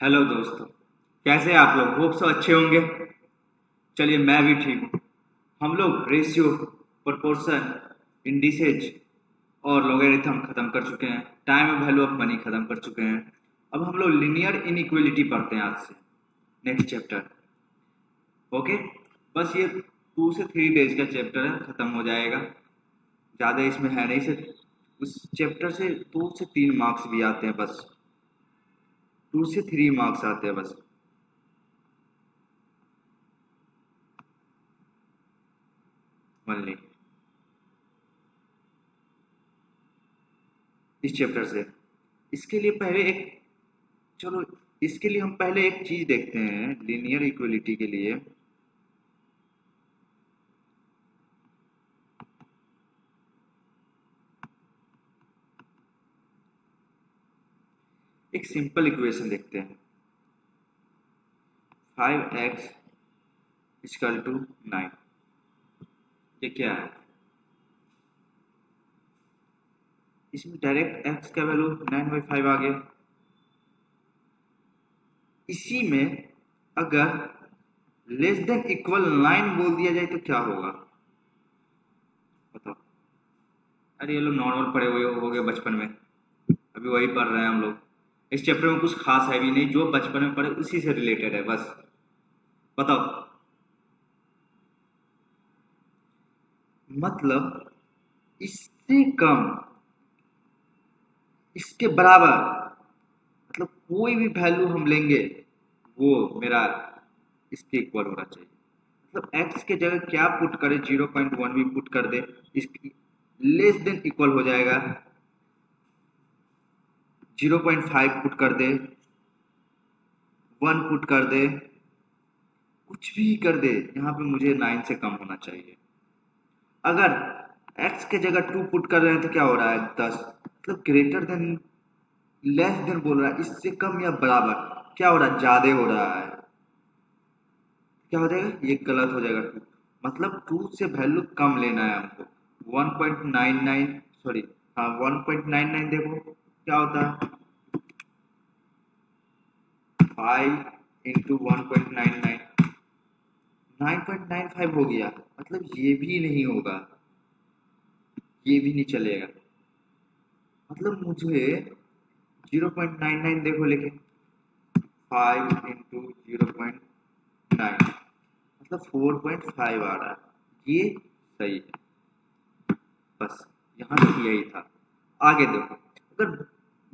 Hello दोस्तों। कैसे हैं आप लोग? होप सो अच्छे होंगे। चलिए मैं भी ठीक हूँ। हम लोग रेशियो, प्रोपोर्शन, इंडिसेज और लॉगरिथम खत्म कर चुके हैं। टाइम और वैल्यू ऑफ मनी खत्म कर चुके हैं। अब हम लोग लीनियर इनइक्वालिटी पढ़ते हैं आज से। Next chapter. ओके। बस ये 2 से 3 डेज का चैप्टर है, खत्म हो जाएगा। ज़्यादा इसमें है नहीं। से उस चैप्टर से 2 से 3 मार्क्स भी आते हैं बस। 2 से 3 मार्क्स आते हैं बस। ओनली इस चैप्टर से। इसके लिए पहले एक चलो इसके लिए हम पहले एक चीज देखते हैं लीनियर इक्वलिटी के लिए। एक सिंपल इक्वेशन देखते हैं। 5x equal to 9। ये क्या है? इसमें डायरेक्ट x का वैल्यू 9/5 आ गया। इसी में अगर लेस देन इक्वल 9 बोल दिया जाए तो क्या होगा? बताओ। अरे ये लोग नॉर्मल पढ़े हुए हो गए बचपन में। अभी वही पढ़ रहे हैं हम लोग। इस चैप्टर में कुछ खास है भी नहीं, जो बचपन में पढ़े उसी से रिलेटेड है बस। बताओ। मतलब इससे कम, इसके बराबर, मतलब कोई भी वैल्यू हम लेंगे वो मेरा इसके इक्वल होना चाहिए। मतलब x के जगह क्या पुट करे, 0.1 भी पुट कर दे, इसकी लेस देन इक्वल हो जाएगा। 0.5 पुट कर दे, 1 पुट कर दे, कुछ भी कर दे, यहाँ पे मुझे 9 से कम होना चाहिए। अगर x के जगह 2 पुट कर रहे हैं तो क्या हो रहा है? 10। मतलब ग्रेटर देन, लेस देन बोल रहा है, इससे कम या बराबर। क्या हो रहा है? ज्यादा हो रहा है। क्या हो जाएगा? ये गलत हो जाएगा। 2 मतलब 2 से वैल्यू कम लेना है हमको। 1.99, सॉरी, हाँ 1.99। देखो क्या होता है। 5 × 1.99, 9.95 हो गया। मतलब ये भी नहीं होगा, ये भी नहीं चलेगा। मतलब मुझे 0.99 देखो, लेकिन 5 × 0.9 मतलब 4.5 आ रहा है। ये सही है। बस यहाँ तक यही था। आगे देखो। अगर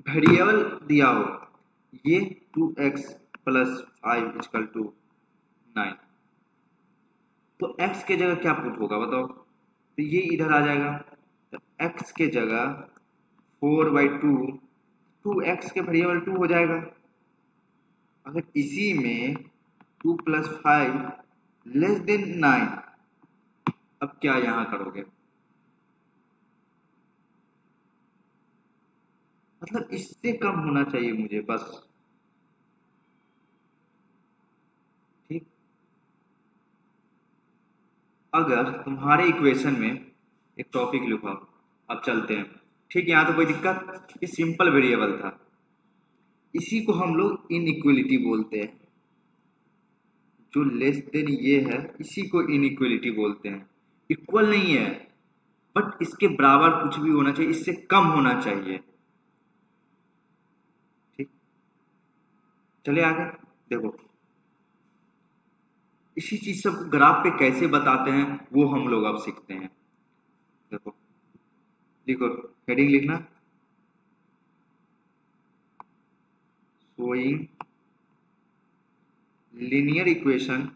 वेरिएबल दिया हो ये 2x प्लस 5 इक्वल टू 9, तो x के जगह क्या पुट होगा बताओ? तो ये इधर आ जाएगा। तो x के जगह 4/2, 2x के वेरिएबल 2 हो जाएगा। अगर इसी में 2 + 5 लेस देन 9, अब क्या यहाँ करोगे? मतलब इससे कम होना चाहिए मुझे बस। ठीक। अगर तुम्हारे इक्वेशन में एक टॉपिक लिखा हो, अब चलते हैं। ठीक, यहाँ तो कोई दिक्कत, ये सिंपल वेरिएबल था। इसी को हम लोग इनइक्वलिटी बोलते हैं। जो लेस देन ये है इसी को इनइक्वलिटी बोलते हैं। इक्वल नहीं है, बट इसके बराबर कुछ भी होना चाहिए, इससे कम होना चाहिए। ठीक। चलिए आगे देखो। इसी चीज से ग्राफ पे कैसे बताते हैं वो हम लोग अब सीखते हैं। देखो, लिखो, हेडिंग लिखना, showing linear equation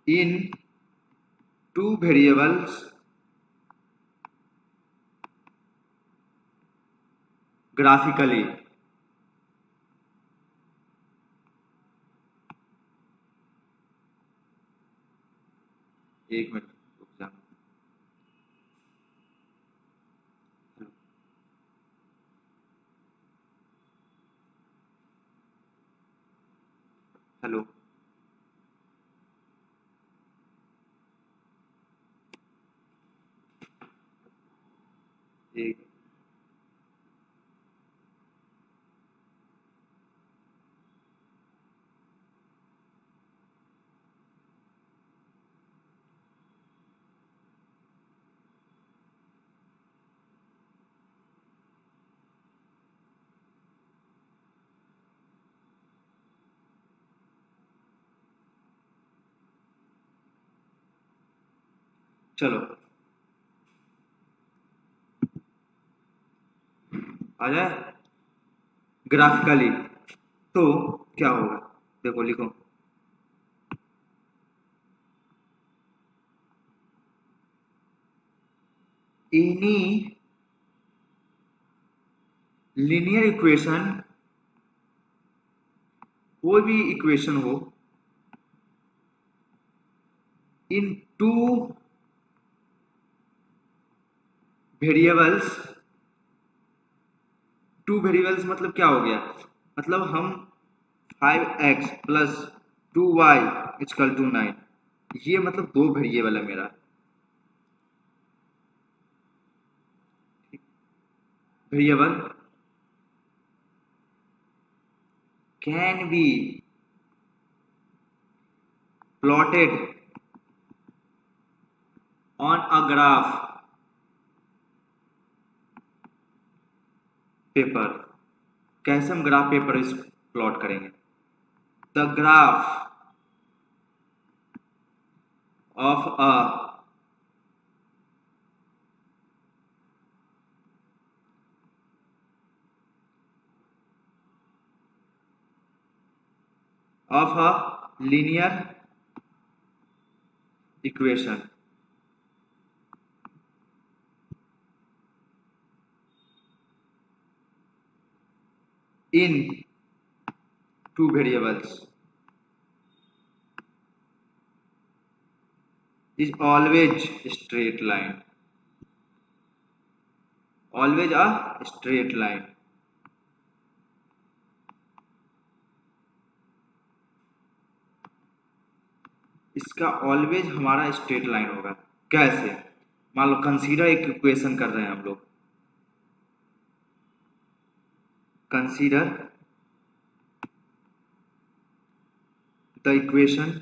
in 2 variables graphically. एक मिनट रुक जा। हेलो। एक चलो आ जाए ग्राफिकली, तो क्या होगा, देखो लिखो एनी लीनियर इक्वेशन, कोई भी इक्वेशन हो इन टू वेरिएबल्स, टू वेरिएबल्स मतलब क्या हो गया, मतलब हम 5x plus 2y equal to 9, ये मतलब दो वेरिएबल है मेरा, variable can be plotted on a graph paper. कैसे हम ग्राफ पेपर इस प्लॉट करेंगे, the graph of a linear equation in two variables is always straight line, always a straight line। इसका ऑलवेज हमारा स्ट्रेट लाइन होगा। कैसे, मान low consider एक इक्वेशन कर रहे हैं हम लोग, consider the equation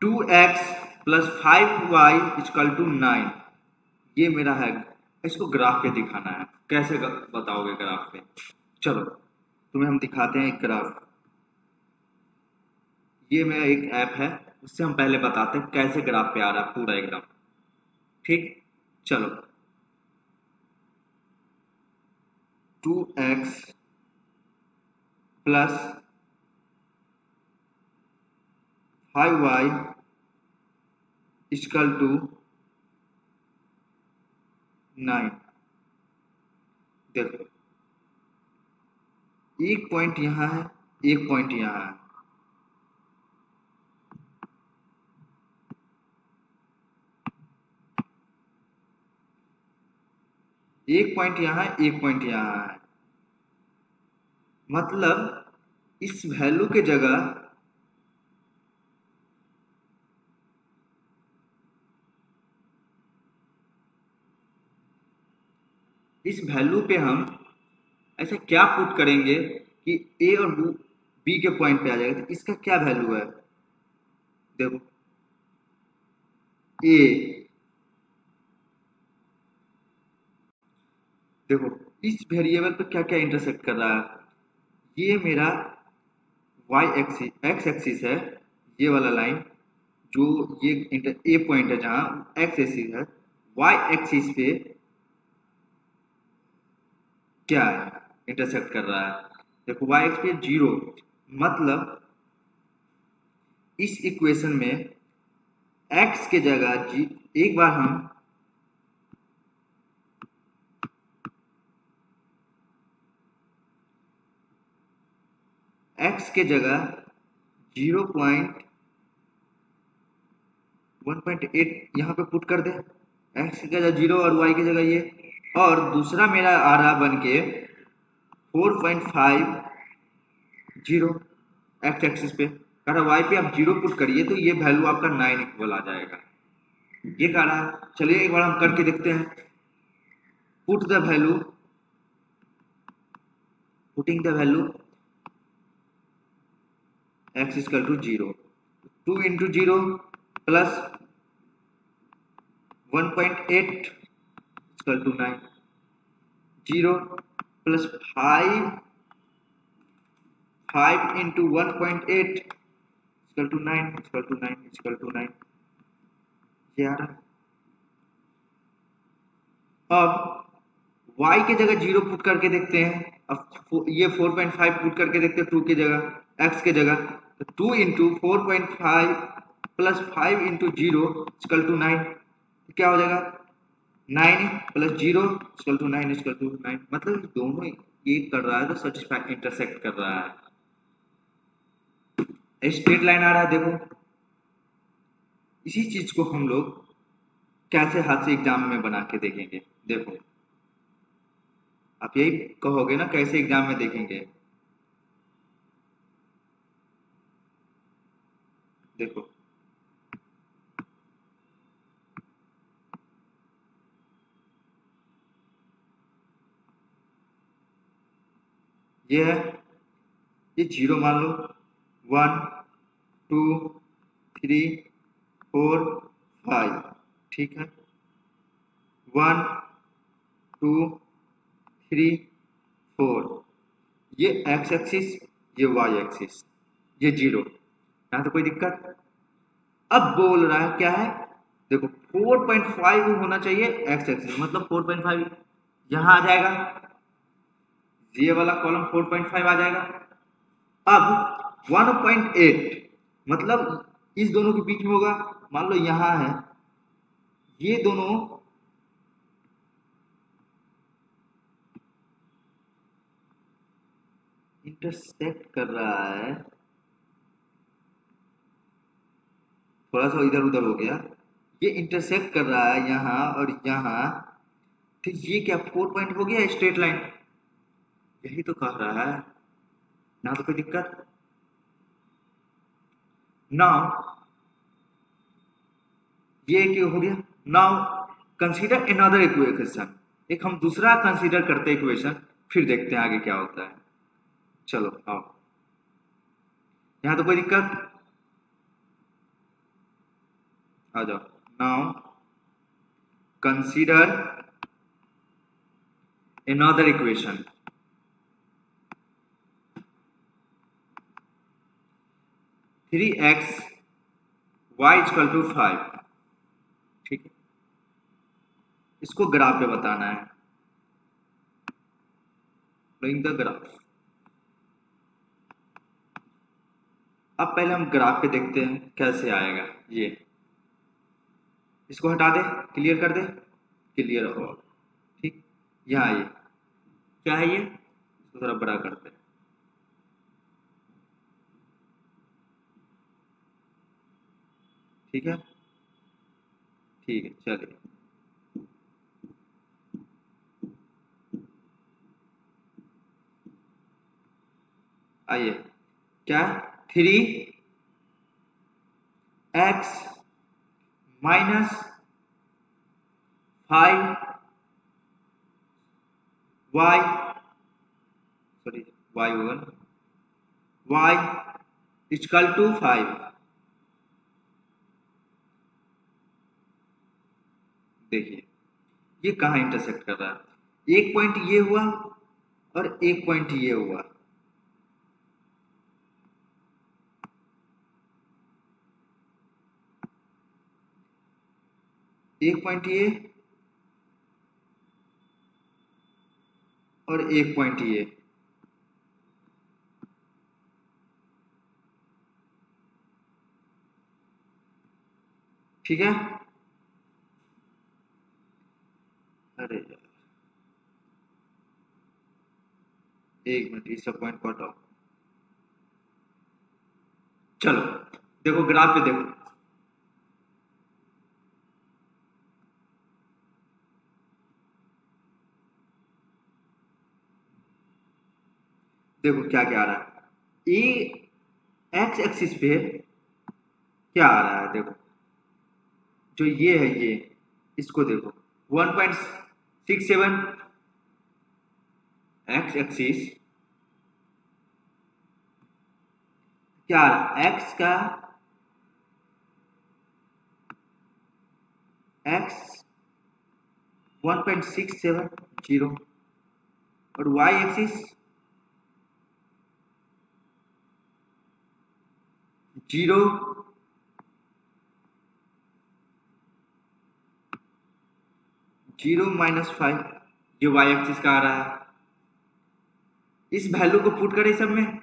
2x plus 5y equal to 9, ये मेरा है, इसको ग्राफ पे दिखाना है। कैसे बताओगे ग्राफ पे, चलो तुम्हें हम दिखाते हैं एक ग्राफ। ये मेरा एक ऐप है, उससे हम पहले बताते हैं कैसे ग्राफ पे आ रहा है पूरा एकदम, ठीक। चलो 2x plus 5y equal to 9। देखो एक पॉइंट यहां है, एक पॉइंट यहां है, एक पॉइंट यहां है, एक पॉइंट यहां है, मतलब इस वैल्यू के जगह इस वैल्यू पे हम ऐसा क्या पुट करेंगे कि ए और बी के पॉइंट पे आ जाएगा। तो इसका क्या वैल्यू है, देखो ए, देखो इस वेरिएबल पे क्या क्या इंटरसेक्ट कर रहा है, ये मेरा y एक्सिस, x एक्सिस है, ये वाला लाइन जो ये ए पॉइंट है जहां x एक्सिस है, y एक्सिस पे क्या है, इंटरसेक्ट कर रहा है। देखो y एक्सिस पे 0, मतलब इस इक्वेशन में x के जगह जी, एक बार हम x के जगह 0.1.8 यहाँ पे पुट कर दे, x की जगह 0 और y की जगह ये, और दूसरा मेरा आ रहा बन के 4.50 x एक्सिस पे, कह रहा वाई पे आप 0 पुट करिए तो ये वैल्यू आपका 9 इक्वल आ जाएगा। ये कह रहा है, चलिए एक बार हम करके देखते हैं। Put the value, putting the value x equal to 0, 2 into 0 plus 1.8 equal to 9, 0 plus 5 into 1.8 equal to 9 equal to 9 equal to 9। ये आ रहा है। अब y के जगह 0 पुट करके देखते हैं। अब ये 4.5 पुट करके देखते हैं 2 की जगह, x के जगह, तो 2 into 4.5 plus 5 into 0 equal to 9, क्या हो जाएगा 9 plus 0 equal to 9 equal to 9। मतलब दोनों ये कर रहा है तो सच इंटरसेक्ट कर रहा है। स्ट्रेट लाइन आ रहा है, देखो इसी चीज को हम लोग कैसे हाथ से एग्जाम में बना के देखेंगे। देखो आप यही कहोगे ना कैसे एग्जाम में देखेंगे। देखो ये है, ये 0 मान लो, 1 2 3 4 5, ठीक है, 1 2 3 4, ये x एक्सिस, ये y एक्सिस, ये 0, यहाँ तो कोई दिक्कत। अब बोल रहा है क्या है, देखो 4.5 होना चाहिए x एक्सिस, मतलब 4.5 यहाँ आ जाएगा, ये वाला कॉलम 4.5 आ जाएगा। अब 1.8 मतलब इस दोनों के बीच में होगा, मान लो यहाँ है, ये दोनों इंटरसेक्ट कर रहा है, थोड़ा सा इधर उधर हो गया, ये इंटरसेक्ट कर रहा है यहाँ और यहाँ, तो ये क्या 4 पॉइंट हो गया स्ट्रेट लाइन, यही तो कह रहा है ना, तो कोई दिक्कत। नाउ ये क्यों हो गया। नाउ कंसीडर अनदर इक्वेशन, एक हम दूसरा कंसीडर करते हैं इक्वेशन, फिर देखते हैं आगे क्या होता है। चलो आओ, यहाँ तो कोई दिक्कत, आ जाओ। Now consider another equation, 3x y equal to 5, ठीक है, इसको ग्राफ पे बताना है, ड्राइंग द ग्राफ। अब पहले हम ग्राफ पे देखते हैं कैसे आएगा ये, इसको हटा दे, क्लियर कर दे, क्लियर हो, ठीक। यहाँ ये क्या है, ये इसको थोड़ा बड़ा करते हैं, ठीक है, ठीक है, चलिए आइए, क्या 3x minus 5y, sorry y1, y equal to 5। देखिए ये कहाँ इंटरसेक्ट कर रहा है, एक पॉइंट ये हुआ और एक पॉइंट ये हुआ, एक पॉइंट ये और एक पॉइंट ये, ठीक है। अरे यार एक मिनट, ये सब पॉइंट को हटाओ। चलो देखो ग्राफ पे देखो, देखो क्या क्या आ रहा है, ए एक्स एक्सिस पे क्या आ रहा है देखो, जो ये है ये, इसको देखो 1.67 एक्स एक्सिस क्या आ रहा है, एक्स का एक्स 1.670 और वाई एक्सिस 0 -5, ये वाई एक्सिस का आ रहा है। इस वैल्यू को पुट करें सब में,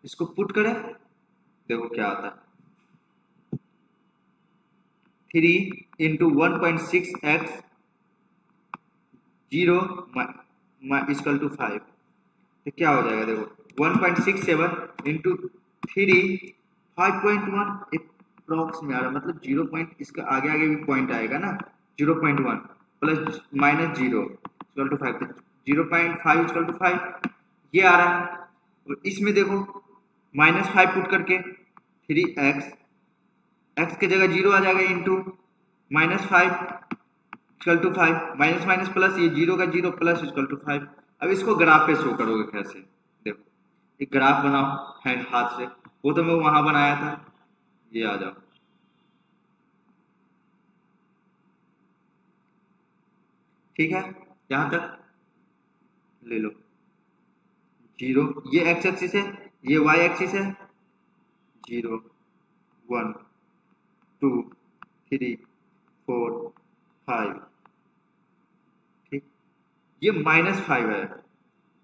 इसको पुट करें, देखो क्या आता है, 3 × 1.6x 0 इक्वल टू 5, तो क्या हो जाएगा देखो 1.67 इंटू 3 5.1 अप्रॉक्स में आ रहा है, मतलब 0 पॉइंट, इसका आगे आगे भी पॉइंट आएगा ना, 0.1 plus minus 0 equal to 5, 0.5 equal to 5 ये आ रहा है। और इसमें देखो -5 पुट करके 3x, x की जगह 0 आ जाएगा into -5 equal to 5, minus minus plus, ये 0 का 0 प्लस इक्वल टू 5। अब इसको ग्राफ पे शो करोगे कैसे, देखो एक ग्राफ बनाओ हैंड हाथ से, वो तो मैं वहां बनाया था, ये आ जाओ, ठीक है, यहां तक ले लो, 0 ये एक्स एक्सिस है, ये वाई एक्सिस है, 0 1 2 3 4 5, ठीक, ये -5 है,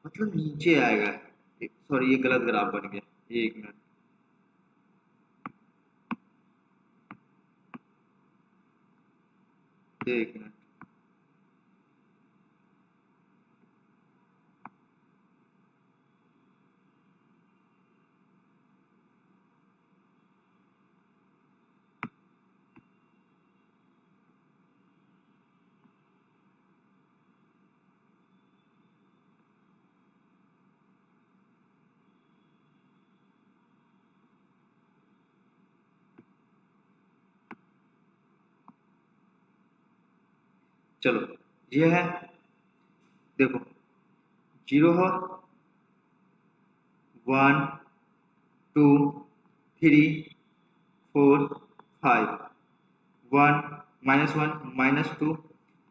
मतलब नीचे आएगा, सॉरी ये गलत ग्राफ बन गया, एक मिनट, एक मिनट, चलो ये है, देखो 0 हो, 1 2 3 4 5, 1 -1 -2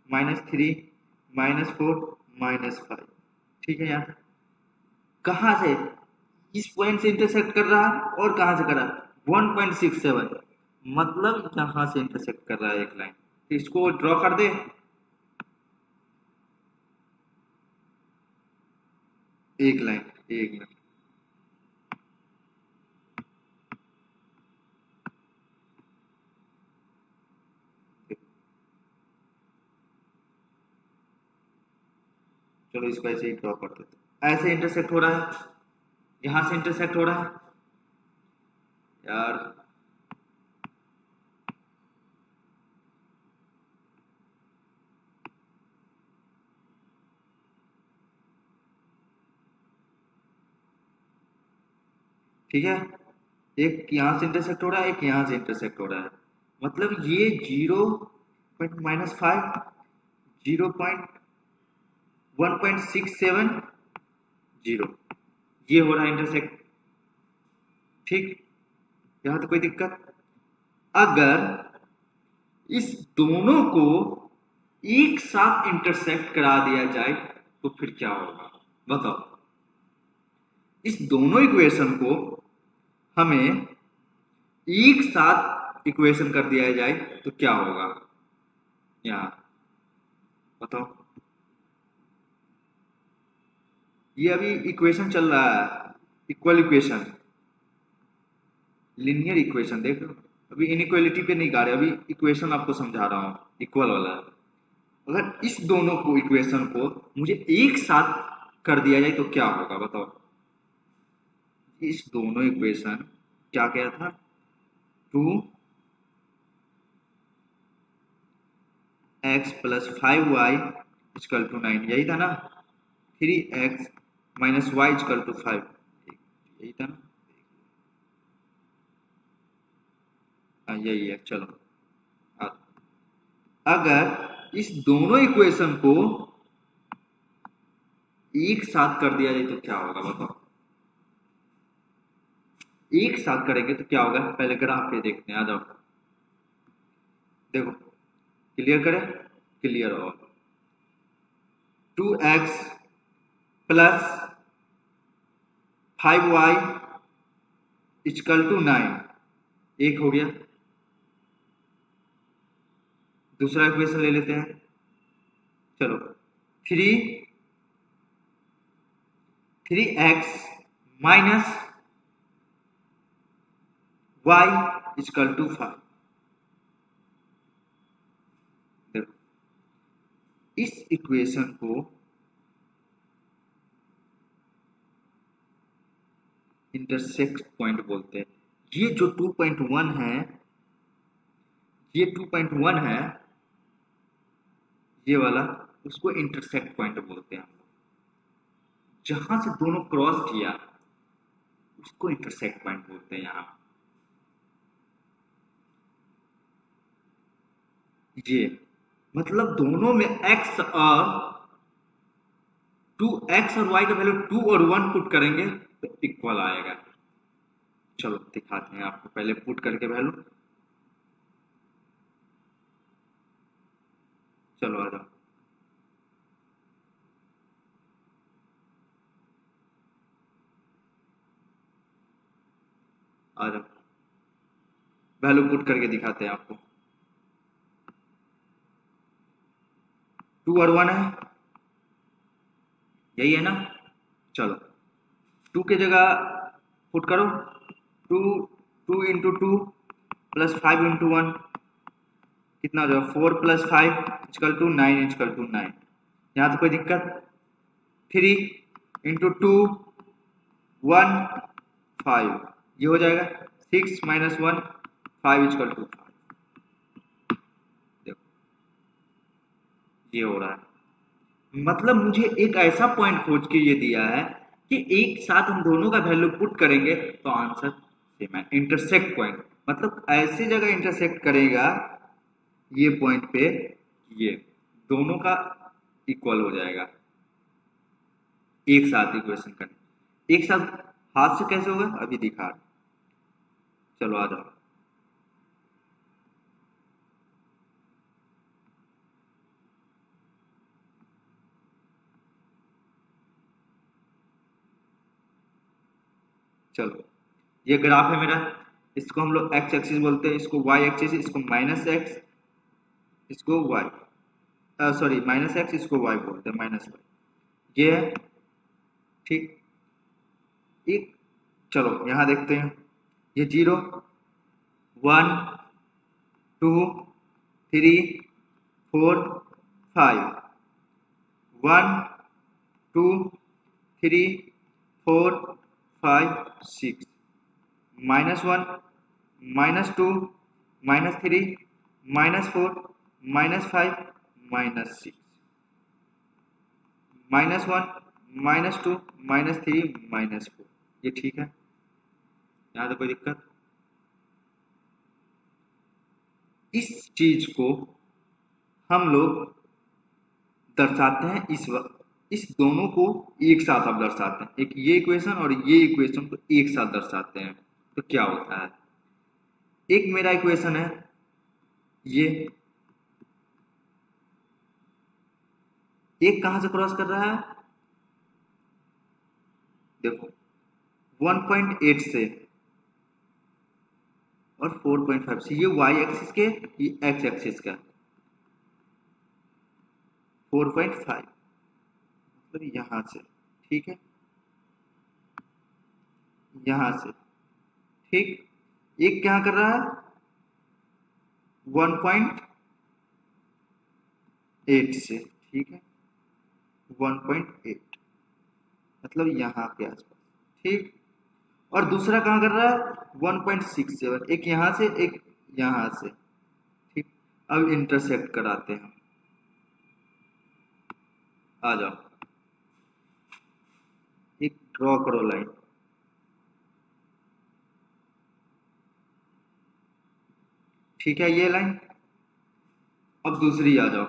-3 -4 -5, ठीक है। यहाँ कहाँ से इस पॉइंट से इंटरसेक्ट कर रहा है और कहाँ से कर रहा है 1.67, मतलब यहाँ से इंटरसेक्ट कर रहा है एक लाइन, तो इसको ड्रॉ कर दे, एक लाइन, एक मिनट, चलो इसको ऐसे ही ड्रॉ कर देते, ऐसे इंटरसेक्ट हो रहा है, यहां से इंटरसेक्ट हो रहा है यार, ठीक है, एक यहाँ से इंटरसेक्ट हो रहा है, एक यहाँ से इंटरसेक्ट हो रहा है, मतलब ये 0.-5 0.1.670 ये हो रहा है इंटरसेक्ट, ठीक, यहाँ तो कोई दिक्कत। अगर इस दोनों को एक साथ इंटरसेक्ट करा दिया जाए तो फिर क्या होगा बताओ, इस दोनों इक्वेशन को हमें एक साथ इक्वेशन कर दिया जाए तो क्या होगा, यहाँ बताओ, ये अभी इक्वेशन चल रहा है, इक्वल इक्वेशन, लिनियर इक्वेशन, देख लो, अभी इनइक्वालिटी पे नहीं गा रहे, अभी इक्वेशन आपको समझा रहा हूँ, इक्वल वाला। अगर इस दोनों को इक्वेशन को मुझे एक साथ कर दिया जाए तो क्या होगा बताओ, इस दोनों इक्वेशन क्या क्या था, 2x + 5y = 9, यही था ना, 3x minus Y equal to 5, यही था ना? हाँ यही है। चलो अगर इस दोनों इक्वेशन को एक साथ कर दिया जाए तो क्या होगा बताओ? एक साथ करेंगे तो क्या होगा, पहले ग्राफ पे देखते हैं। आ जाओ, देखो क्लियर करें, क्लियर हो। 2x plus 5y equal to 9, एक हो गया। दूसरा इक्वेशन ले लेते हैं। चलो 3x minus y equal to 5। देखो इस इक्वेशन को इंटरसेक्ट पॉइंट बोलते हैं। ये जो 2.1 है, ये 2.1 है, ये वाला, उसको इंटरसेक्ट पॉइंट बोलते हैं हम लोग। जहां से दोनों क्रॉस किया उसको इंटरसेक्ट पॉइंट बोलते हैं। यहाँ ये मतलब दोनों में x और 2x और y का वैल्यू 2 और 1 पुट करेंगे तो इक्वल आएगा। चलो दिखाते हैं आपको, पहले पुट करके वैल्यू। चलो आ जाओ, आ जाओ, वैल्यू पुट करके दिखाते हैं आपको। 2 और 1 है, यही है ना? चलो 2 की जगह पुट करो। 2 2 इंटू 2 प्लस 5 इंटू 1 कितना हो जाएगा? 4 plus 5 equal to 9 equal to 9। यहाँ तो कोई दिक्कत? 3 इंटू 2 1 5, ये हो जाएगा 6 माइनस 1 5 इक्वल टू 5। देखो ये हो रहा है। मतलब मुझे एक ऐसा पॉइंट खोज के ये दिया है कि एक साथ हम दोनों का वैल्यू पुट करेंगे तो आंसर सेम है। इंटरसेक्ट पॉइंट मतलब ऐसी जगह इंटरसेक्ट करेगा ये पॉइंट पे, ये दोनों का इक्वल हो जाएगा। एक साथ इक्वेशन करने, एक साथ हाथ से कैसे होगा अभी दिखा। चलो आ जाओ, चलो ये ग्राफ है मेरा। इसको हम लोग एक्स एक्सिस बोलते हैं, इसको वाई एक्सिस, इसको माइनस एक्स, इसको वाई, सॉरी माइनस एक्स, इसको वाई बोलते हैं, माइनस वाई ये है। ठीक, एक चलो यहां देखते हैं। ये 0 1 2 3 4 5, 1 2 3 4 5 6, minus 1 minus 2 minus 3 minus 4 minus 5 minus 6, minus 1 minus 2 minus 3 minus 4। ये ठीक है? यहाँ तो कोई दिक्कत? इस चीज को हम लोग दर्शाते हैं इस वक्त, इस दोनों को एक साथ आप दर्शाते हैं। एक ये इक्वेशन और ये इक्वेशन को एक साथ दर्शाते हैं तो क्या होता है? एक मेरा इक्वेशन है ये, एक कहां से क्रॉस कर रहा है? देखो 1.8 से और 4.5 से, ये वाई एक्सिस के, ये एक्स एक्सिस का। 4.5 मतलब यहां से, ठीक है, यहां से, ठीक। एक क्या कर रहा है? 1.8 से, ठीक है, 1.8 मतलब यहाँ के आसपास, ठीक। और दूसरा कहाँ कर रहा है? 1.67, एक यहाँ से एक यहाँ से, ठीक। अब इंटरसेक्ट कराते हैं, आ जाओ। ड्रॉ करो लाइन। ठीक है, ये लाइन। अब दूसरी आ जाओ।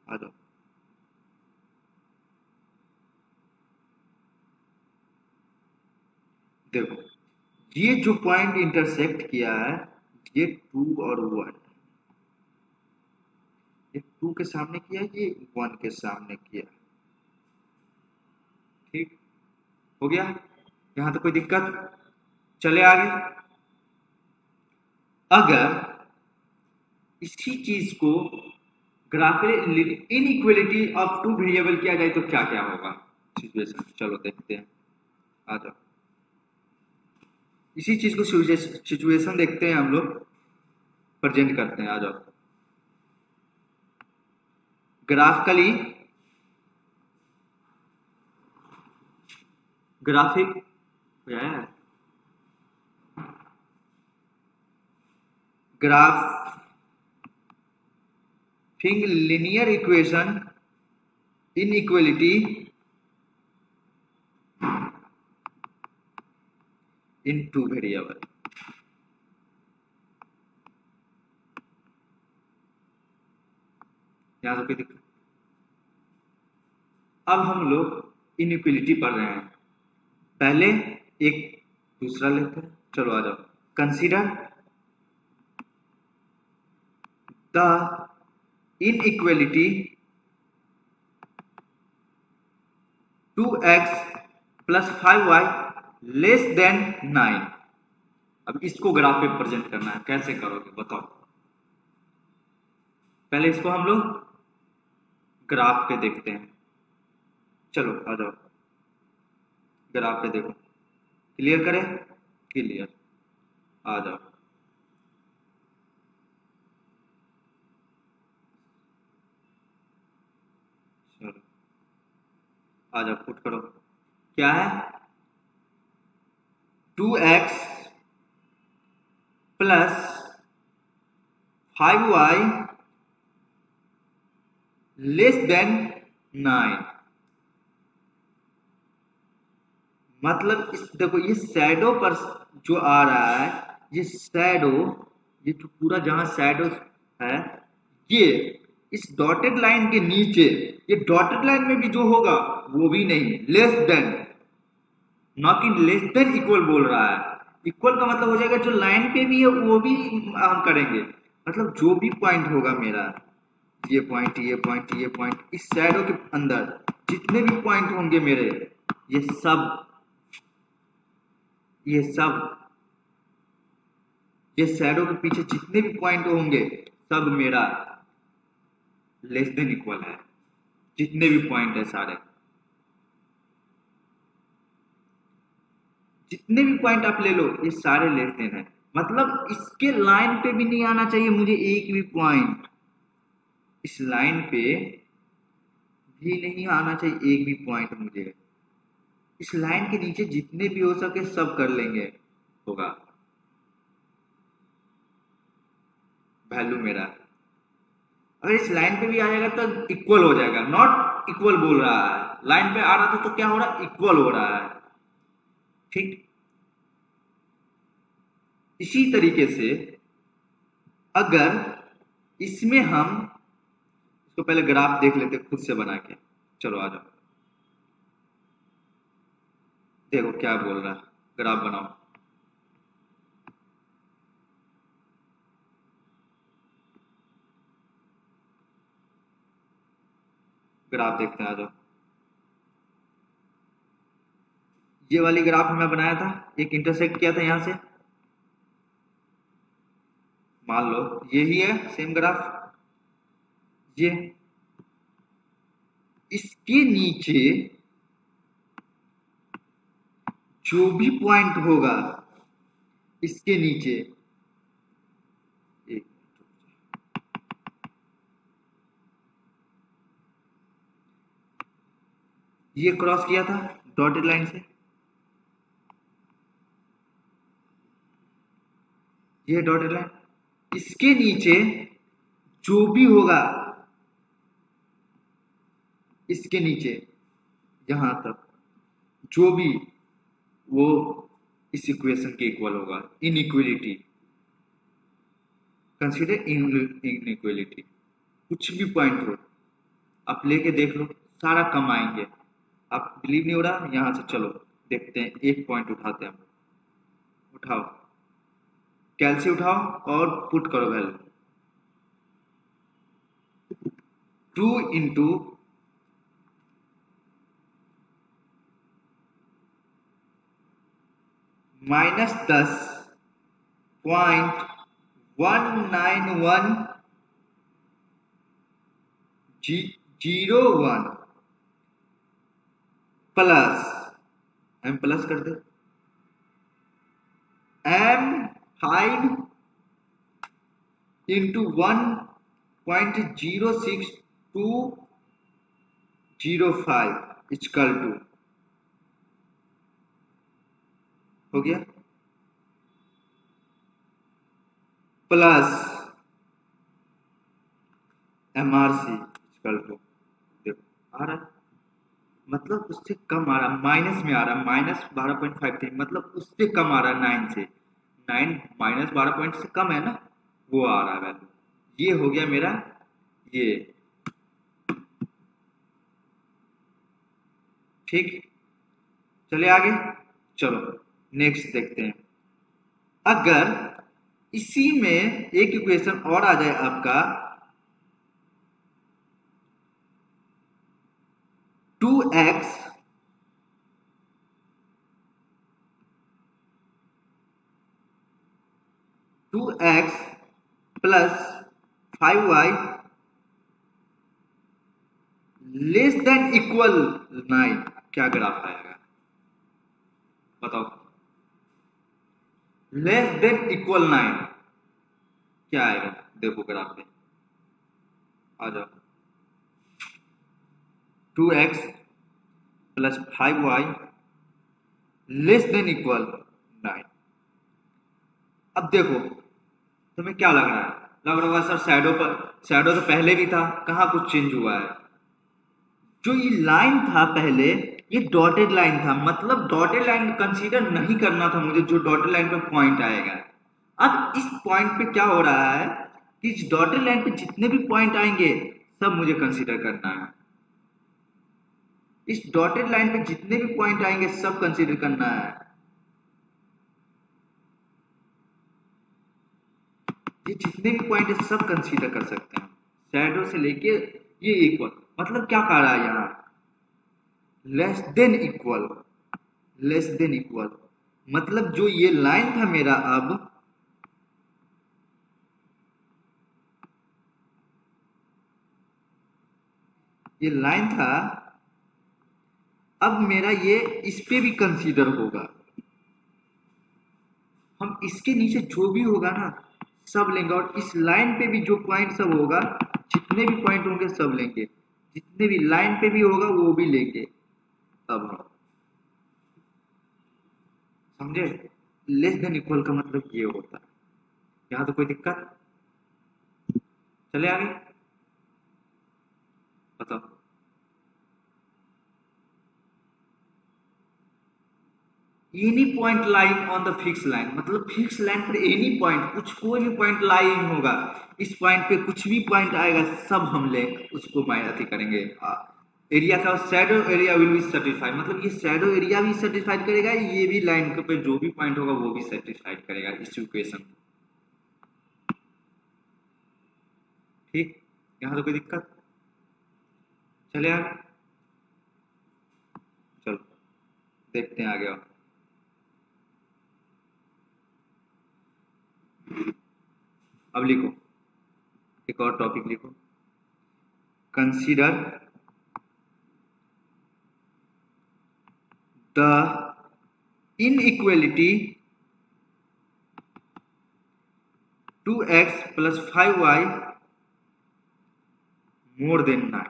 आ जाओ। देखो, ये जो पॉइंट इंटरसेक्ट किया है, ये 2 और 1, ये 2 के सामने किया, ये 1 के सामने किया। ठीक हो गया, यहां तो कोई दिक्कत। चले आगे। अगर इसी चीज को graphical inequality of two variable किया जाए तो क्या क्या होगा सिचुएशन, चलो देखते हैं। आ जाओ, इसी चीज को सिचुएशन देखते हैं हम लोग, प्रेजेंट करते हैं। आ जाओ। ग्राफिकली, ग्राफिक क्या है, ग्राफिंग लिनियर इक्वेशन इनइक्वलिटी इन टू वेरिएबल। यहां तो कोई दिक्कत। अब हम लोग इनइक्वलिटी पढ़ रहे हैं, पहले एक दूसरा लेते हैं। चलो आ जाओ। Consider the inequality 2x plus 5y less then 9। अब इसको ग्राफ पे प्रेजेंट करना है, कैसे करोगे बताओ। पहले इसको हम लोग ग्राफ पे देखते हैं। चलो आ जाओ, ग्राफ पे देखो। क्लियर करें, क्लियर। आ जाओ। चलो आ जाओ, पुट करो। क्या है, 2x plus 5y less then 9। मतलब इस देखो, ये शैडो पर जो आ रहा है, ये शैडो, ये जो पूरा जहां शैडो है, ये इस डॉटेड लाइन के नीचे, ये डॉटेड लाइन में भी जो होगा वो भी नहीं, लेस देन, ना कि लेस देन इक्वल बोल रहा है। इक्वल का मतलब हो जाएगा जो लाइन पे भी है वो भी हम करेंगे। मतलब जो भी पॉइंट होगा मेरा, ये पॉइंट, ये पॉइंट, ये पॉइंट, इस शैडो के अंदर जितने भी पॉइंट होंगे मेरे, ये सब, ये सब, ये शैडो के पीछे जितने भी पॉइंट होंगे सब मेरा लेस देन इक्वल है। जितने भी पॉइंट है सारे, जितने भी पॉइंट आप ले लो, ये सारे लेस देन है। मतलब इसके लाइन पे भी नहीं आना चाहिए मुझे एक भी पॉइंट, इस लाइन पे भी नहीं आना चाहिए एक भी पॉइंट मुझे। इस लाइन के नीचे जितने भी हो सके सब कर लेंगे, होगा वैल्यू मेरा। अगर इस लाइन पे भी आ जाएगा तो इक्वल हो जाएगा, नॉट इक्वल बोल रहा है। लाइन पे आ रहा था तो क्या हो रहा है, इक्वल हो रहा है। ठीक, इसी तरीके से अगर इसमें हम इसको पहले ग्राफ देख लेते खुद से बना के। चलो आ जाओ, देखो क्या बोल रहा है, ग्राफ बनाओ। ग्राफ देखते हैं, आ जाओ। ये वाली ग्राफ मैं बनाया था, एक इंटरसेक्ट किया था यहां से, मान लो यही है सेम ग्राफ। ये इसके नीचे जो भी पॉइंट होगा, इसके नीचे एक, ये क्रॉस किया था डॉटेड लाइन से, ये डॉटेड लाइन, इसके नीचे जो भी होगा इसके नीचे यहां तक, जो भी, वो इस इक्वेशन के इक्वल होगा। इनइक्वलिटी, कंसीडर इनइक्वलिटी, कुछ भी पॉइंट हो आप लेके देख लो, सारा कम आएंगे। आप बिलीव नहीं हो रहा, यहां से चलो देखते हैं, एक पॉइंट उठाते हैं हम। उठाओ, कैलसी उठाओ और पुट करो वैल्यू। 2 इंटू -10.191 01 प्लस, एम प्लस कर दे, m5 इंटू 1.06205 इक्वल टू, हो गया, प्लस MRC इक्वल टू, देखो आ रहा है, मतलब उससे कम आ रहा, माइनस में आ रहा, -12.53, मतलब उससे कम आ रहा, 9 से, 9 -12 पॉइंट से कम है ना, वो आ रहा है वैल्यू। ये हो गया मेरा ये, ठीक। चले आगे, चलो नेक्स्ट देखते हैं। अगर इसी में एक इक्वेशन और आ जाए आपका, 2x plus 5y less than equal 9, क्या ग्राफ आएगा बताओ? लेस देन इक्वल 9 क्या आएगा? देखो ग्राफ में आ जाओ, 2x plus 5y less than equal 9। अब देखो तुम्हें क्या लग रहा है? लग रहा होगा सर शैडो पर, शैडो तो पहले भी था, कहाँ कुछ चेंज हुआ है? जो ये लाइन था पहले, ये डॉटेड लाइन था, मतलब डॉटेड लाइन कंसीडर नहीं करना था मुझे, जो डॉटेड लाइन पे पॉइंट आएगा। अब इस पॉइंट पे क्या हो रहा है कि इस डॉटेड लाइन पे जितने भी पॉइंट आएंगे सब मुझे कंसीडर करना है। इस डॉटेड लाइन पे जितने भी पॉइंट आएंगे सब कंसीडर करना है। ये जितने भी पॉइंट है सब कंसीडर कर सकते हैं, शैडो से लेके ये इक्वल, मतलब क्या कह रहा है यहाँ? Less than equal, less than equal, मतलब जो ये लाइन था मेरा, अब ये लाइन था, अब मेरा ये इस पे भी कंसीडर होगा। हम इसके नीचे जो भी होगा ना सब लेंगे, और इस लाइन पे भी जो पॉइंट सब होगा, जितने भी पॉइंट होंगे सब लेंगे, जितने भी लाइन पे भी होगा वो भी लेंगे। तब हम समझे? लेस देन इक्वल का मतलब ये होता है। यहाँ तो कोई दिक्कत? चले आगे, बताओ। Any point lying on the fix line, मतलब फिक्स लाइन पर एनी पॉइंट, कुछ कोई भी पॉइंट लाइंग होगा, इस पॉइंट पे कुछ भी पॉइंट आएगा सब हम ले उसको अथी करेंगे। एरिया का shadow area will be satisfied, मतलब ये शैडो एरिया भी सेटिस्फाइड करेगा, ये भी लाइन पे जो भी पॉइंट होगा वो भी सेटिस्फाइड करेगा इस इक्वेशन। ठीक, यहाँ तो कोई दिक्कत? चले आगे, चलो देखते हैं आगे। अब लिखो, एक और टॉपिक लिखो, consider the inequality 2x plus 5y more then 9।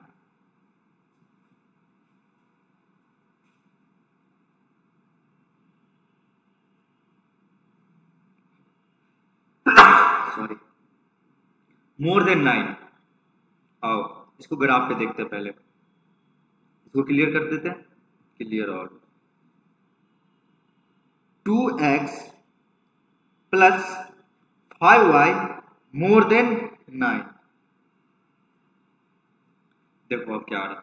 Sorry, more than 9, आओ इसको ग्राफ पे देखते हैं, पहले इसको क्लियर कर देते हैं। क्लियर। और 2x plus 5y more then 9। देखो अब क्या आ रहा है,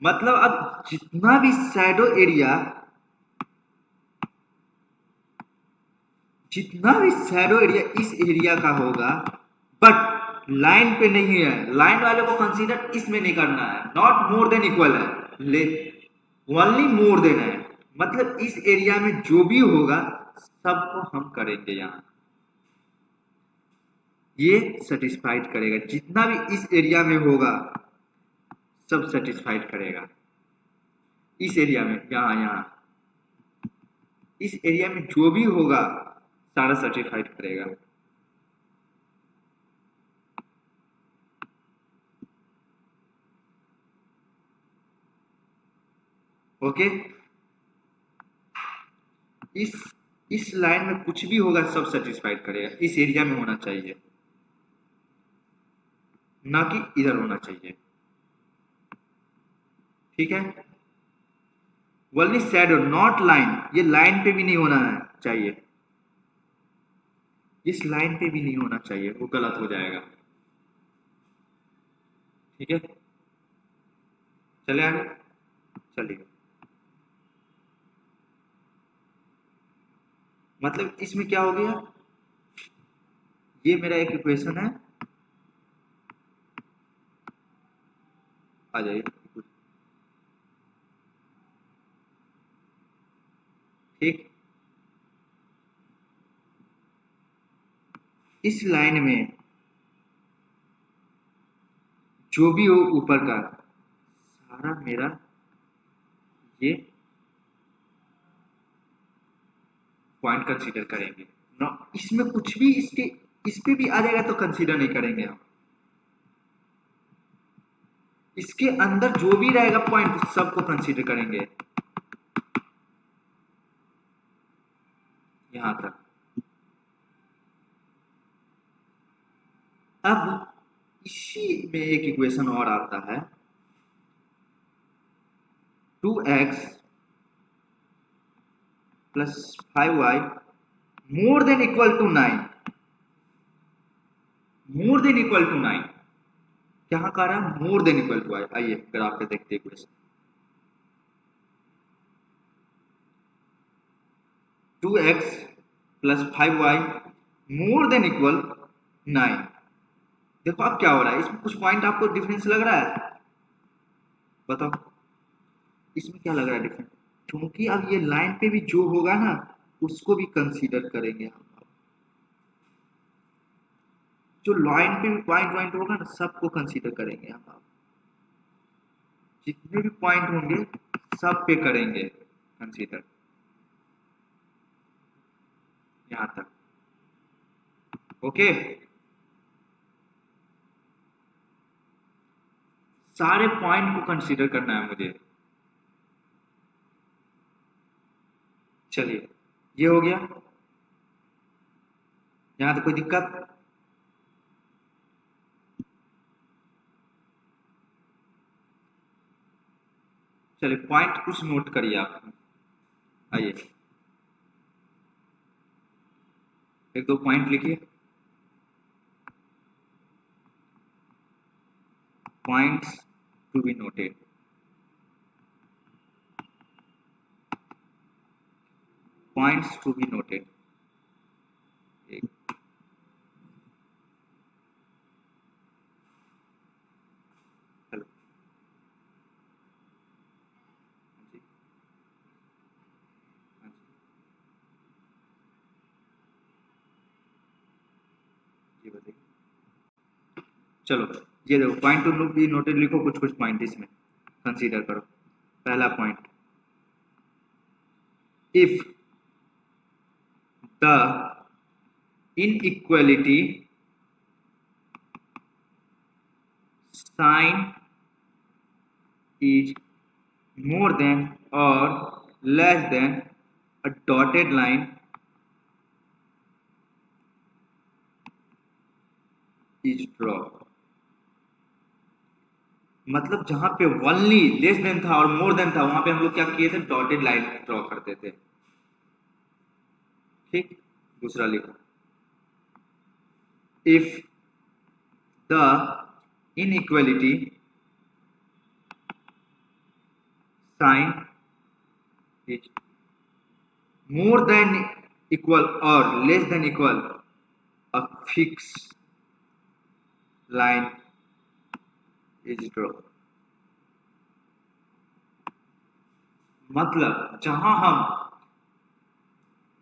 मतलब अब जितना भी शैडो एरिया इस एरिया का होगा, बट लाइन पे नहीं है, लाइन वाले को कंसीडर इसमें नहीं करना है, नॉट मोर देन इक्वल है, ले ओनली मोर देन है, मतलब इस एरिया में जो भी होगा सबको हम करेंगे यहां, ये सेटिस्फाइड करेगा, जितना भी इस एरिया में होगा सब सेटिस्फाइड करेगा, इस एरिया में यहां यहां इस एरिया में जो भी होगा सारा सेटिस्फाइड करेगा। ओके, इस इस लाइन में कुछ भी होगा सब सेटिस्फाइड करेगा, इस एरिया में होना चाहिए, ना कि इधर होना चाहिए। ठीक है, ओनली शैडो नॉट लाइन, ये लाइन पे भी नहीं होना है चाहिए, इस लाइन पे भी नहीं होना चाहिए, वो गलत हो जाएगा। ठीक है, चले आगे, चलिए। मतलब इसमें क्या हो गया, ये मेरा एक इक्वेशन है, आ जाइए। ठीक, इस लाइन में जो भी हो ऊपर का सारा मेरा ये पॉइंट कंसीडर करेंगे ना, इसमें कुछ भी इसके इस पे भी आ जाएगा तो कंसीडर नहीं करेंगे हम, इसके अंदर जो भी रहेगा पॉइंट सबको कंसीडर करेंगे यहां तक। अब इसी में एक इक्वेशन और आता है, 2x plus 5y more than equal to 9, more than equal to 9, क्या कह रहा है, more than equal to I, आइए ग्राफ पे देखते हैं equation. 2x plus 5y more than equal 9। देखो अब क्या हो रहा है, इसमें कुछ पॉइंट आपको डिफरेंस लग रहा है, बताओ इसमें क्या लग रहा है डिफरेंस, क्योंकि अब ये लाइन पे भी जो होगा ना उसको भी कंसीडर करेंगे हम, जो लाइन पे भी पॉइंट पॉइंट होगा ना सबको कंसीडर करेंगे हम, जितने भी पॉइंट होंगे सब पे करेंगे कंसीडर, यहां तक। ओके, सारे पॉइंट को कंसीडर करना है मुझे। चलिए ये हो गया, यहां तो कोई दिक्कत, चलिए पॉइंट कुछ नोट करिए आप, आइए एक दो पॉइंट लिखिए, points to be noted, points to be noted. Hello, जी, हाँ जी, जी बताइए। चलो ये देखो पॉइंट टू बी नोटेड लिखो, कुछ कुछ पॉइंट इसमें कंसीडर करो। पहला point, if the inequality sign is more than or less than a dotted line is drawn, मतलब जहां पे ओनली लेस देन था और मोर देन था वहां पे हम लोग क्या किए थे, डॉटेड लाइन ड्रॉ करते थे। ठीक, दूसरा लिखो, if the inequality sign is more than equal और less than equal a fix line is draw. मतलब जहां हम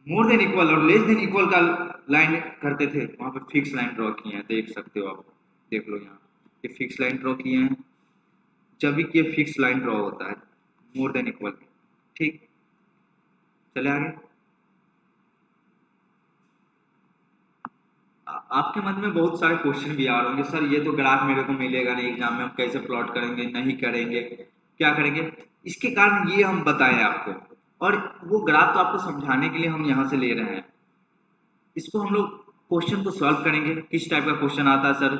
मोर देन इक्वल और लेस देन इक्वल का लाइन करते थे वहां पे फिक्स लाइन ड्रॉ किए हैं, देख सकते हो आप, देख लो यहाँ ये फिक्स लाइन ड्रॉ किए हैं। जब भी ये फिक्स लाइन ड्रॉ होता है मोर देन इक्वल। ठीक, चले आगे। आपके मन में बहुत सारे क्वेश्चन भी आ रहे होंगे, सर ये तो ग्राफ मेरे को मिलेगा नहीं एग्जाम में, हम कैसे प्लॉट करेंगे, नहीं करेंगे, क्या करेंगे। इसके कारण ये हम बताएं आपको, और वो ग्राफ तो आपको समझाने के लिए हम यहाँ से ले रहे हैं। इसको हम लोग क्वेश्चन को सॉल्व करेंगे, किस टाइप का क्वेश्चन आता है सर,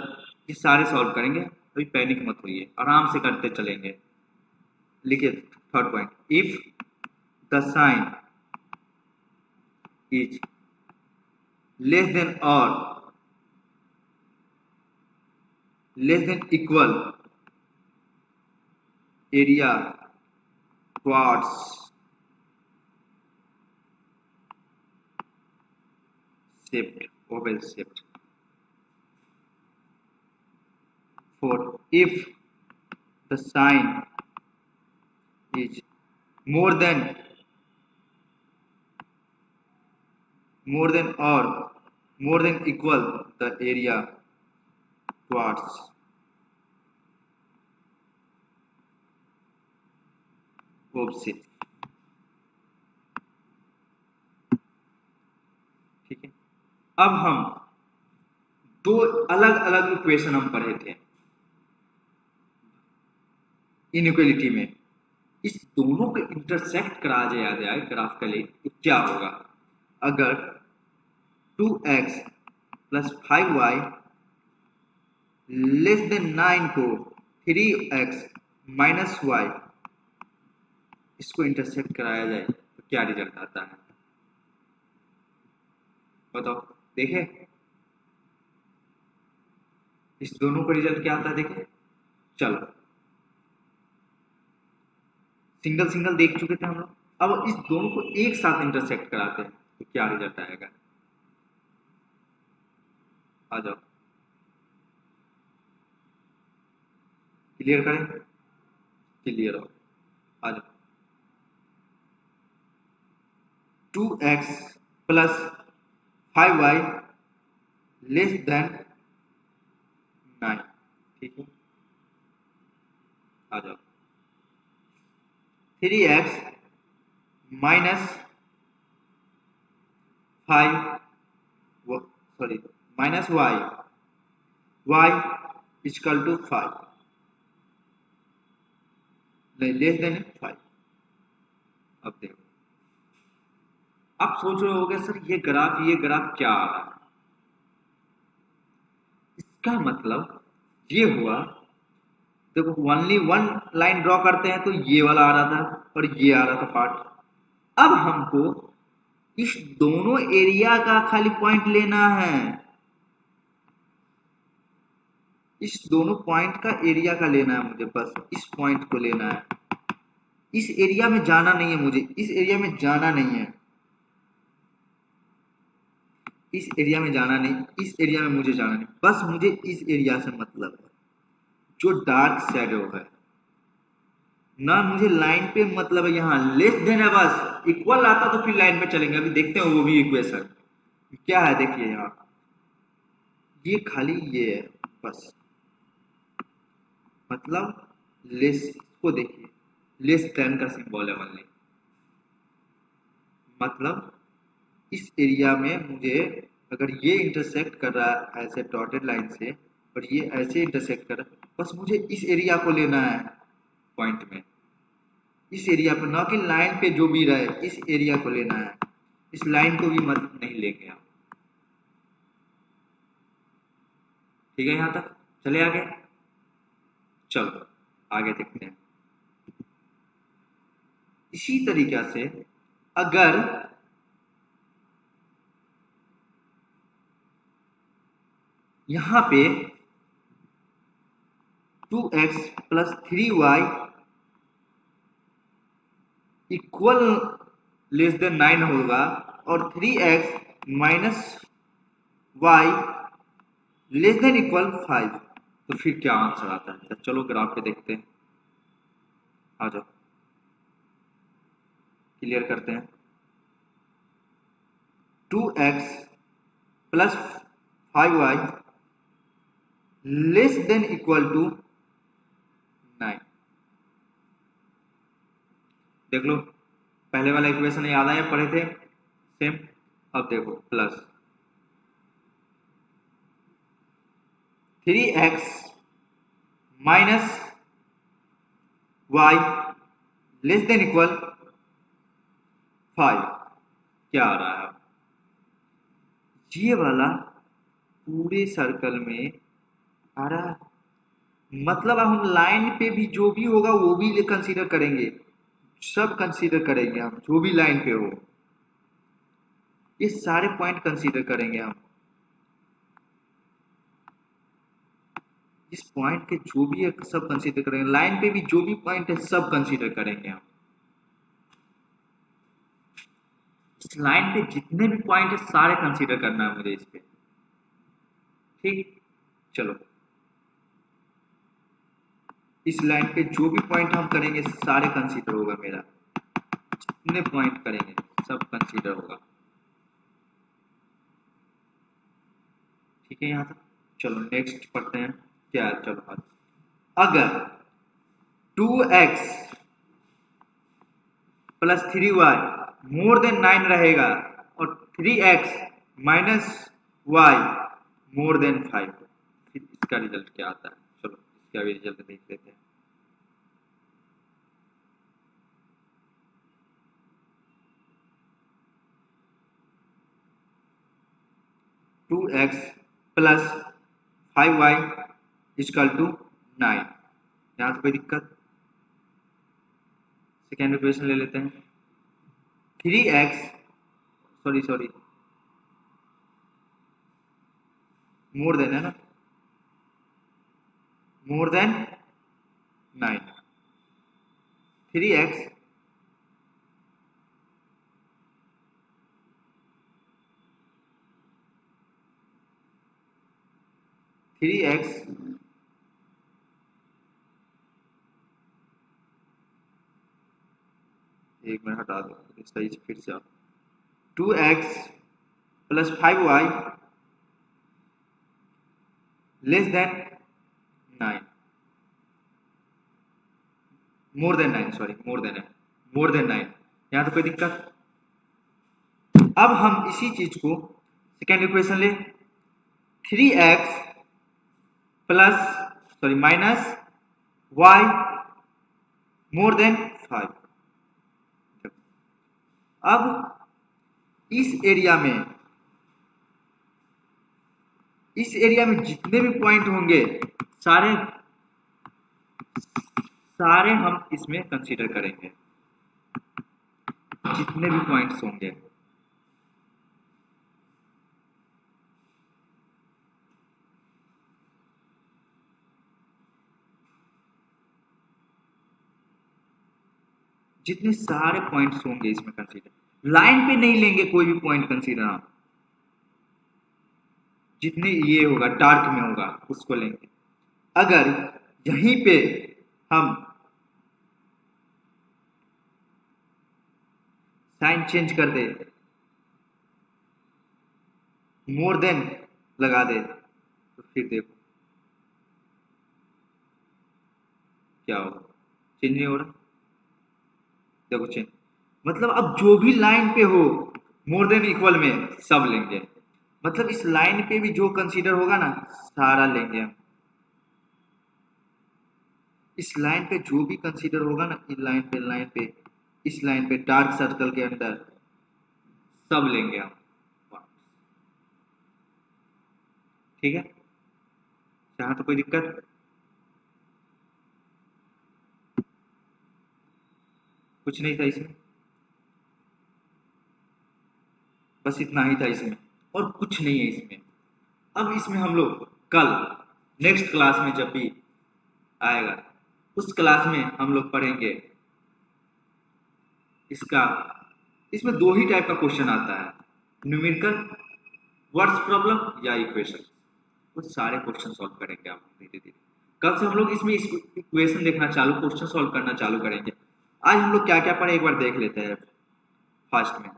ये सारे सॉल्व करेंगे। अभी पैनिक मत होइए, आराम से करते चलेंगे। लिखिए third point, if the sign is less than और less than equal area quads shaped oval shaped। for if the sign is more than or more than equal the area towards opposite। ठीक है, अब हम दो अलग अलग equation हम पढ़े थे इनइक्वालिटी में, इस दोनों को इंटरसेक्ट करा जाए ग्राफिकली तो क्या होगा। अगर 2x plus 5y less then 9 को 3x माइनस वाई इसको इंटरसेक्ट कराया जाए तो क्या रिजल्ट आता है, बताओ। देखे इस दोनों का रिजल्ट क्या आता है, देखे। चलो सिंगल सिंगल देख चुके थे हम लोग, अब इस दोनों को एक साथ इंटरसेक्ट कराते हैं तो क्या रिजल्ट आएगा, आ जाओ क्लियर करें, क्लियर हो, आ जाओ। 2x plus 5y less then 9। ठीक है, आ जाओ। 3x minus 5 sorry minus y equal to 5 नहीं लेस देन 5। अब देखो, आप सोच रहे होगे सर ये ग्राफ क्या आ रहा है, इसका मतलब ये हुआ, देखो ओनली वन लाइन ड्रॉ करते हैं तो ये वाला आ रहा था और ये आ रहा था पार्ट। अब हमको इस दोनों एरिया का खाली पॉइंट लेना है, इस दोनों पॉइंट का एरिया का लेना है मुझे, बस इस पॉइंट को लेना है। इस एरिया में जाना नहीं है मुझे, इस एरिया में जाना नहीं है, इस एरिया में जाना नहीं, इस एरिया में मुझे जाना नहीं, बस मुझे इस एरिया से मतलब है जो डार्क शैडो है ना, मुझे लाइन पे मतलब है। यहाँ लेस देन है, बस इक्वल आता तो फिर लाइन पे चलेंगे, अभी देखते हैं वो भी इक्वेशन क्या है। देखिए यहाँ ये खाली ये है बस, मतलब लेस को देखिए, लेस देन का सिंबल है ओनली, मतलब इस एरिया में मुझे अगर ये इंटरसेक्ट कर रहा है ऐसे डॉटेड लाइन से और ये ऐसे इंटरसेक्ट कर रहा है, बस मुझे इस एरिया को लेना है पॉइंट में, इस एरिया पर, ना कि लाइन पे जो भी रहे, इस एरिया को लेना है, इस लाइन को भी मत नहीं लेंगे आप। ठीक है, यहां तक चले आगे, चलो आगे देखते हैं। इसी तरीके से अगर यहां पे 2x plus 3y equal less than 9 होगा और 3x minus y less than equal 5, तो फिर क्या आंसर आता है? चलो ग्राफ पे देखते हैं, आ जाओ क्लियर करते हैं। 2x plus 5y less than equal to 9। देख लो, पहले वाला इक्वेशन याद आया, पढ़े थे सेम। अब देखो plus 3x minus y less than equal 5, क्या आ रहा है? ये वाला पूरे सर्कल में आ रहा है, मतलब हम लाइन पे भी जो भी होगा वो भी कंसीडर करेंगे, सब कंसीडर करेंगे हम, जो भी लाइन पे हो ये सारे पॉइंट कंसीडर करेंगे हम। इस पॉइंट के जो भी है सब कंसीडर करेंगे, लाइन पे भी जो भी पॉइंट है सब कंसीडर करेंगे हम। इस लाइन पे जितने भी पॉइंट है सारे कंसीडर करना है मुझे इस पे, ठीक। चलो इस लाइन पे जो भी पॉइंट हम करेंगे सारे कंसीडर होगा, मेरा जितने पॉइंट करेंगे सब कंसीडर होगा, ठीक है यहाँ तक। चलो नेक्स्ट पढ़ते हैं क्या है। चलो अगर 2x plus 3y more than 9 रहेगा और 3x minus y more than 5, फिर इसका रिजल्ट क्या आता है? चलो इसका भी रिजल्ट देख लेते हैं। Two x plus 5y equal to 9, यहाँ से कोई दिक्कत? सेकेंड इक्वेशन ले लेते हैं। 3x सॉरी मोर देन है ना, मोर देन 9, 3x एक मिनट हटा दो, सही से फिर से आओ। 2x plus 5y less then 9, more then 9, sorry more than है, मोर देन 9, यहाँ तो कोई दिक्कत? अब हम इसी चीज को सेकेंड इक्वेशन ले, 3x plus sorry minus y more than 5। अब इस एरिया में जितने भी पॉइंट होंगे सारे सारे हम इसमें कंसीडर करेंगे, जितने भी पॉइंट्स होंगे। जितने सारे पॉइंट्स होंगे इसमें कंसीडर, लाइन पे नहीं लेंगे कोई भी पॉइंट कंसीडर हम, जितने ये होगा डार्क में होगा उसको लेंगे। अगर यहीं पे हम साइन चेंज कर दे, मोर देन लगा दे, तो फिर देखो क्या होगा, चेंज नहीं हो रहा, देखो चेंज, मतलब अब जो भी लाइन पे हो मोर देन इक्वल में सब लेंगे, मतलब इस लाइन पे भी जो कंसीडर होगा ना सारा लेंगे हम। इस लाइन पे जो भी कंसीडर होगा ना, इस लाइन पे डार्क सर्कल के अंदर सब लेंगे हम, ठीक है। यहाँ तो कोई दिक्कत? कुछ नहीं था इसमें, बस इतना ही था इसमें, और कुछ नहीं है इसमें। अब इसमें हम लोग कल नेक्स्ट क्लास में जब भी आएगा, उस क्लास में हम लोग पढ़ेंगे इसका। इसमें दो ही टाइप का क्वेश्चन आता है, न्यूमेरिकल वर्ड्स प्रॉब्लम या इक्वेशन। वो सारे क्वेश्चन सॉल्व करेंगे आप धीरे धीरे। कल से हम लोग इसमें इक्वेशन देखना चालू, क्वेश्चन सॉल्व करना चालू करेंगे। आज हम लोग क्या क्या पढ़े एक बार देख लेते हैं। फर्स्ट में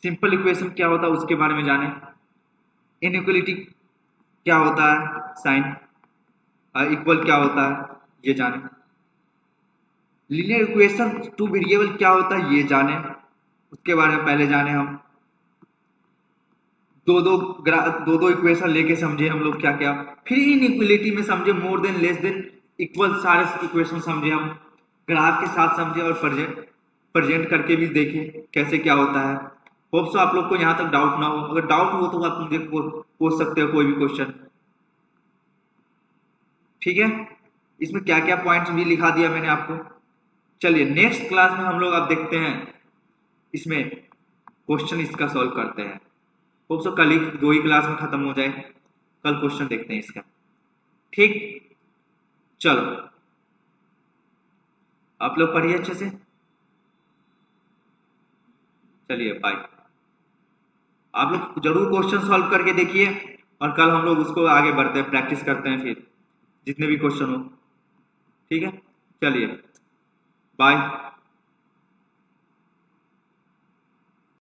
सिंपल इक्वेशन क्या होता है उसके बारे में जाने, इनइक्वलिटी क्या होता है, साइन इक्वल क्या होता है ये जाने, लीनियर इक्वेशन टू वेरिएबल क्या होता है ये जाने, उसके बारे में पहले जाने हम। दो दो इक्वेशन लेके समझे हम लोग क्या क्या, फिर इनइक्वलिटी में समझे more than less than equal, सारे इक्वेशन समझे हम, ग्राफ के साथ समझे और प्रेजेंट करके भी देखे कैसे क्या होता है। होप सो आप लोग को यहाँ तक डाउट ना हो, अगर डाउट हो तो आप मुझे पूछ सकते हो कोई भी क्वेश्चन, ठीक है। इसमें क्या क्या पॉइंट्स भी लिखा दिया मैंने आपको। चलिए नेक्स्ट क्लास में हम लोग अब देखते हैं इसमें क्वेश्चन इसका सॉल्व करते हैं। होप सो कल ही दो ही क्लास में खत्म हो जाए, कल क्वेश्चन देखते हैं इसका, ठीक। चलो आप लोग पढ़िए अच्छे से, चलिए बाय। आप लोग जरूर क्वेश्चन सॉल्व करके देखिए, और कल हम लोग उसको आगे बढ़ते हैं, प्रैक्टिस करते हैं फिर जितने भी क्वेश्चन हो, ठीक है। चलिए बाय।